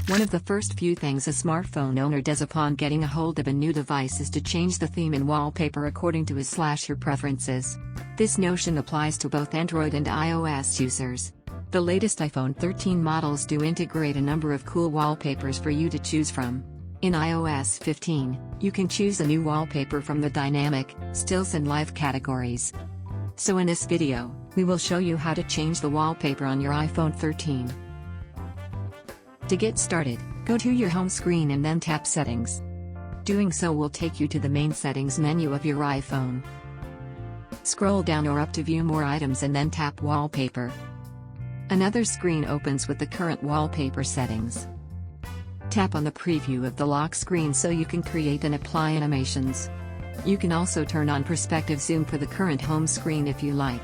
One of the first few things a smartphone owner does upon getting a hold of a new device is to change the theme and wallpaper according to his/her preferences. This notion applies to both Android and iOS users. The latest iPhone 13 models do integrate a number of cool wallpapers for you to choose from. In iOS 15, you can choose a new wallpaper from the dynamic, stills and live categories. So in this video, we will show you how to change the wallpaper on your iPhone 13. To get started, go to your home screen and then tap Settings. Doing so will take you to the main settings menu of your iPhone. Scroll down or up to view more items and then tap Wallpaper. Another screen opens with the current wallpaper settings. Tap on the preview of the lock screen so you can create and apply animations. You can also turn on perspective zoom for the current home screen if you like.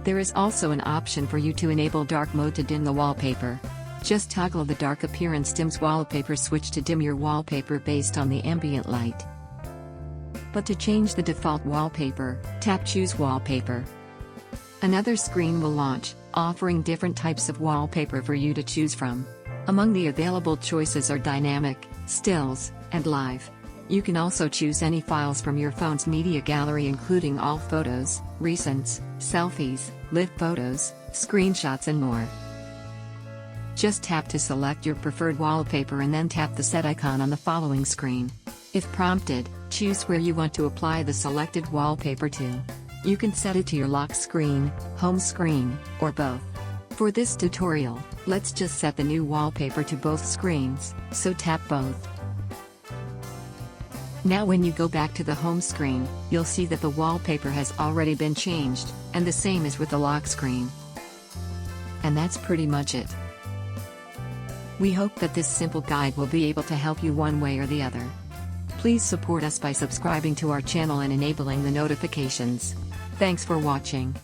There is also an option for you to enable dark mode to dim the wallpaper. Just toggle the dark appearance dims wallpaper switch to dim your wallpaper based on the ambient light. But to change the default wallpaper, tap Choose Wallpaper. Another screen will launch, offering different types of wallpaper for you to choose from. Among the available choices are dynamic, stills, and live. You can also choose any files from your phone's media gallery including all photos, recents, selfies, live photos, screenshots and more. Just tap to select your preferred wallpaper and then tap the set icon on the following screen. If prompted, choose where you want to apply the selected wallpaper to. You can set it to your lock screen, home screen, or both. For this tutorial, let's just set the new wallpaper to both screens, so tap both. Now when you go back to the home screen, you'll see that the wallpaper has already been changed, and the same is with the lock screen. And that's pretty much it. We hope that this simple guide will be able to help you one way or the other. Please support us by subscribing to our channel and enabling the notifications. Thanks for watching.